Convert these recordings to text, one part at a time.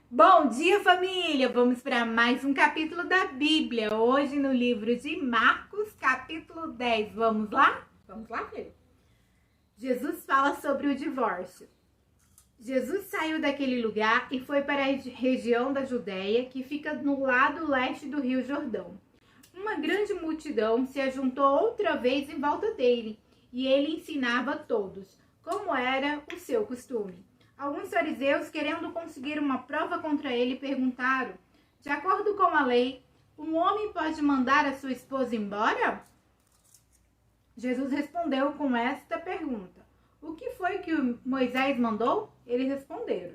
Bom dia, família! Vamos para mais um capítulo da Bíblia. Hoje no livro de Marcos, capítulo 10. Vamos lá? Vamos lá, filho? Jesus fala sobre o divórcio. Jesus saiu daquele lugar e foi para a região da Judéia, que fica no lado leste do Rio Jordão. Uma grande multidão se ajuntou outra vez em volta dele, e ele ensinava a todos, como era o seu costume. Alguns fariseus, querendo conseguir uma prova contra ele, perguntaram: de acordo com a lei, um homem pode mandar a sua esposa embora? Jesus respondeu com esta pergunta: o que foi que Moisés mandou? Eles responderam: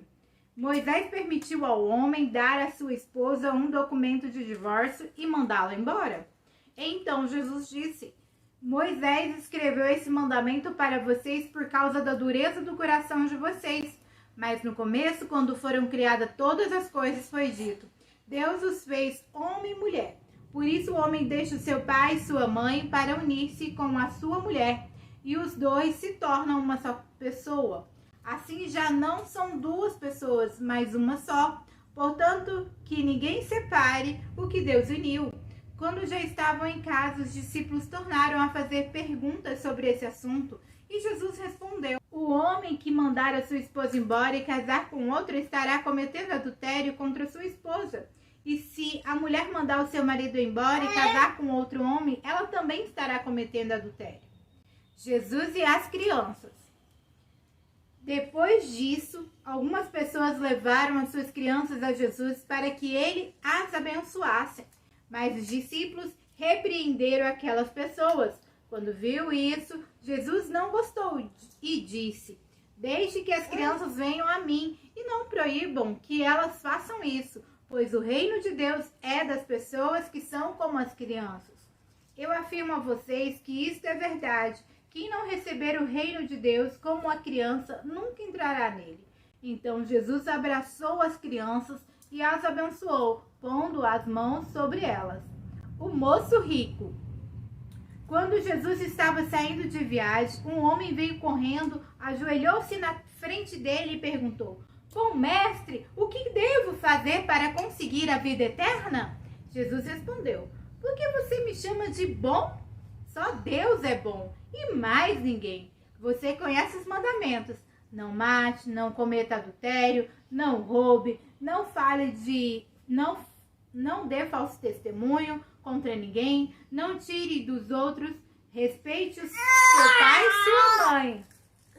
Moisés permitiu ao homem dar à sua esposa um documento de divórcio e mandá-la embora. Então Jesus disse: Moisés escreveu esse mandamento para vocês por causa da dureza do coração de vocês. Mas no começo, quando foram criadas todas as coisas, foi dito: Deus os fez homem e mulher. Por isso o homem deixa o seu pai e sua mãe para unir-se com a sua mulher, e os dois se tornam uma só pessoa. Assim já não são duas pessoas, mas uma só. Portanto, que ninguém separe o que Deus uniu. Quando já estavam em casa, os discípulos tornaram a fazer perguntas sobre esse assunto, e Jesus respondeu: o homem que mandar a sua esposa embora e casar com outra estará cometendo adultério contra sua esposa. E se a mulher mandar o seu marido embora e casar com outro homem, ela também estará cometendo adultério. Jesus e as crianças. Depois disso, algumas pessoas levaram as suas crianças a Jesus para que ele as abençoasse. Mas os discípulos repreenderam aquelas pessoas. Quando viu isso, Jesus não gostou e disse: deixe que as crianças venham a mim e não proíbam que elas façam isso, pois o reino de Deus é das pessoas que são como as crianças. Eu afirmo a vocês que isto é verdade. Quem não receber o reino de Deus como a criança nunca entrará nele. Então Jesus abraçou as crianças e as abençoou, pondo as mãos sobre elas. O moço rico. Quando Jesus estava saindo de viagem, um homem veio correndo, ajoelhou-se na frente dele e perguntou: bom mestre, o que devo fazer para conseguir a vida eterna? Jesus respondeu: por que você me chama de bom? Só Deus é bom e mais ninguém. Você conhece os mandamentos: não mate, não cometa adultério, não roube, não dê falso testemunho contra ninguém, não tire dos outros, respeite o seu pai e sua mãe.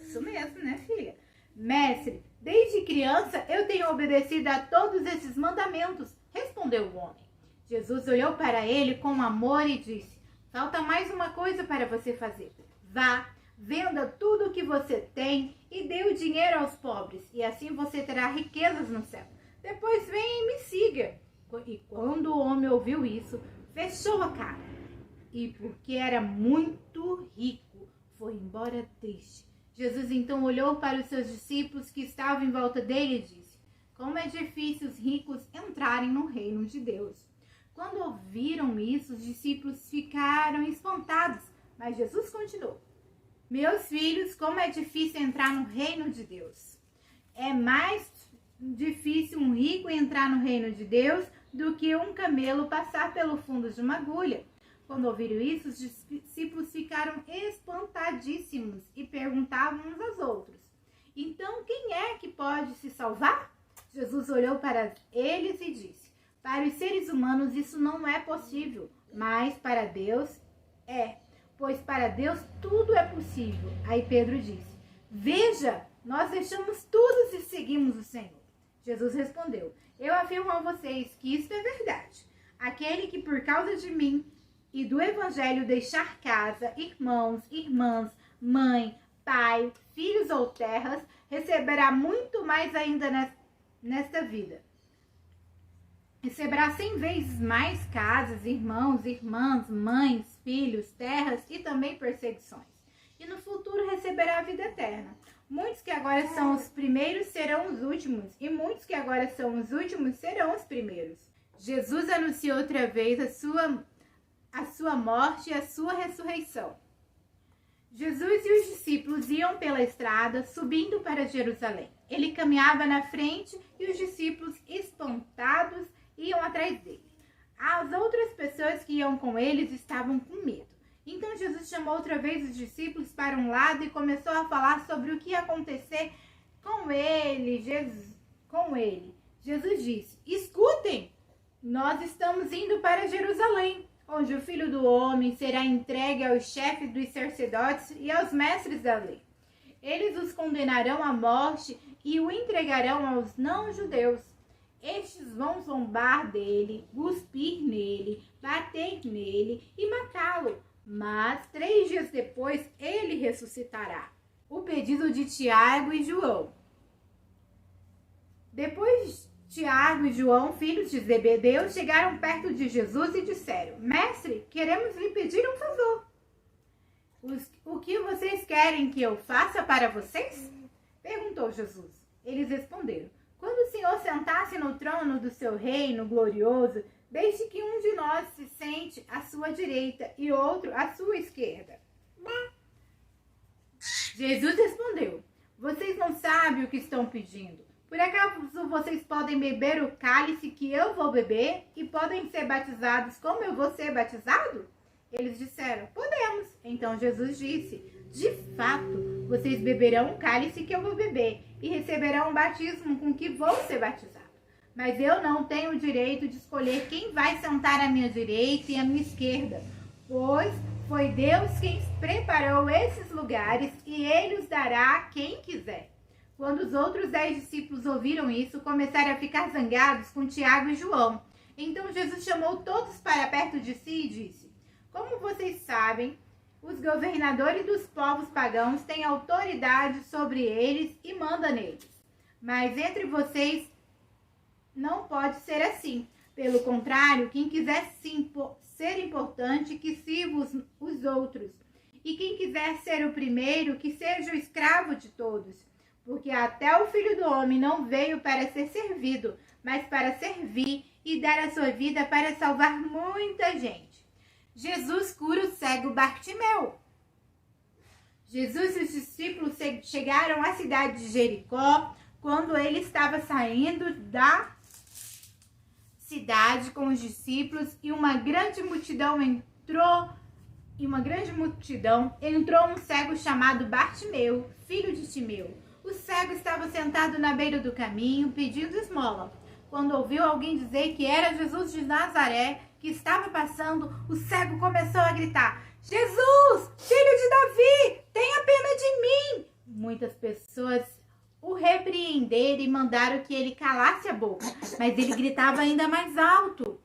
Isso mesmo, né, filha? Mestre, desde criança eu tenho obedecido a todos esses mandamentos, respondeu o homem. Jesus olhou para ele com amor e disse: falta mais uma coisa para você fazer. Vá, venda tudo o que você tem e dê o dinheiro aos pobres, e assim você terá riquezas no céu. Depois venha e me siga. E quando o homem ouviu isso, fechou a cara. E porque era muito rico, foi embora triste. Jesus então olhou para os seus discípulos que estavam em volta dele e disse: como é difícil os ricos entrarem no reino de Deus. Quando ouviram isso, os discípulos ficaram espantados, mas Jesus continuou: meus filhos, como é difícil entrar no reino de Deus. É mais difícil um rico entrar no reino de Deus do que um camelo passar pelo fundo de uma agulha. Quando ouviram isso, os discípulos ficaram espantadíssimos e perguntavam uns aos outros: então quem é que pode se salvar? Jesus olhou para eles e disse: para os seres humanos isso não é possível, mas para Deus é, pois para Deus tudo é possível. Aí Pedro disse: veja, nós deixamos tudo e seguimos o Senhor. Jesus respondeu: eu afirmo a vocês que isso é verdade. Aquele que por causa de mim e do evangelho deixar casa, irmãos, irmãs, mãe, pai, filhos ou terras, receberá muito mais ainda nesta vida. Receberá 100 vezes mais casas, irmãos, irmãs, mães, filhos, terras e também perseguições. E no futuro receberá a vida eterna. Muitos que agora são os primeiros serão os últimos, e muitos que agora são os últimos serão os primeiros. Jesus anunciou outra vez a sua morte e a sua ressurreição. Jesus e os discípulos iam pela estrada, subindo para Jerusalém. Ele caminhava na frente e os discípulos que iam com eles estavam com medo. Então Jesus chamou outra vez os discípulos para um lado e começou a falar sobre o que ia acontecer com ele. Jesus disse: escutem, nós estamos indo para Jerusalém, onde o Filho do Homem será entregue aos chefes dos sacerdotes e aos mestres da lei. Eles os condenarão à morte e o entregarão aos não-judeus. Estes vão zombar dele, cuspir nele, bater nele e matá-lo. Mas 3 dias depois ele ressuscitará. O pedido de Tiago e João. Depois Tiago e João, filhos de Zebedeu, chegaram perto de Jesus e disseram: Mestre, queremos lhe pedir um favor. O que vocês querem que eu faça para vocês? Perguntou Jesus. Eles responderam: quando o Senhor sentasse no trono do seu reino glorioso, deixe que um de nós se sente à sua direita e outro à sua esquerda. Jesus respondeu: vocês não sabem o que estão pedindo. Por acaso vocês podem beber o cálice que eu vou beber e podem ser batizados como eu vou ser batizado? Eles disseram: podemos. Então Jesus disse: de fato, vocês beberão o cálice que eu vou beber e receberão o batismo com que vou ser batizado. Mas eu não tenho o direito de escolher quem vai sentar à minha direita e à minha esquerda, pois foi Deus quem preparou esses lugares e ele os dará a quem quiser. Quando os outros 10 discípulos ouviram isso, começaram a ficar zangados com Tiago e João. Então Jesus chamou todos para perto de si e disse: como vocês sabem, os governadores dos povos pagãos têm autoridade sobre eles e mandam neles. Mas entre vocês não pode ser assim. Pelo contrário, quem quiser ser importante, que sirva os outros. E quem quiser ser o primeiro, que seja o escravo de todos. Porque até o Filho do Homem não veio para ser servido, mas para servir e dar a sua vida para salvar muita gente. Jesus cura o cego Bartimeu. Jesus e os discípulos chegaram à cidade de Jericó quando ele estava saindo da cidade com os discípulos e uma grande multidão entrou um cego chamado Bartimeu, filho de Timeu. O cego estava sentado na beira do caminho pedindo esmola. Quando ouviu alguém dizer que era Jesus de Nazaré que estava passando, o cego começou a gritar: Jesus, filho de Davi, tenha pena de mim! Muitas pessoas o repreenderam e mandaram que ele calasse a boca, mas ele gritava ainda mais alto: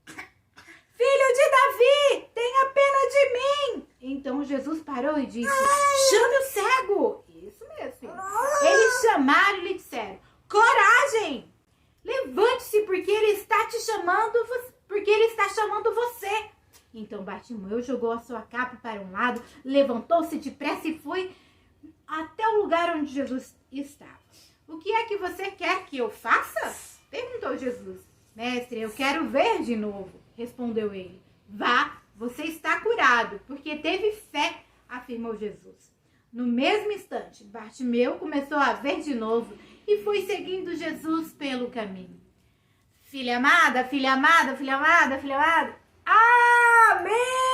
Filho de Davi, tenha pena de mim! Então Jesus parou e disse: chame o cego! Isso mesmo, filho. Eles chamaram e lhe disseram: coragem! Levante-se, porque ele está chamando você. Então Bartimeu jogou a sua capa para um lado, levantou-se depressa e foi até o lugar onde Jesus estava. O que é que você quer que eu faça? Perguntou Jesus. Mestre, eu quero ver de novo, respondeu ele. Vá, você está curado, porque teve fé, afirmou Jesus. No mesmo instante, Bartimeu começou a ver de novo e foi seguindo Jesus pelo caminho. Filha amada, filha amada, filha amada, filha amada. Amém!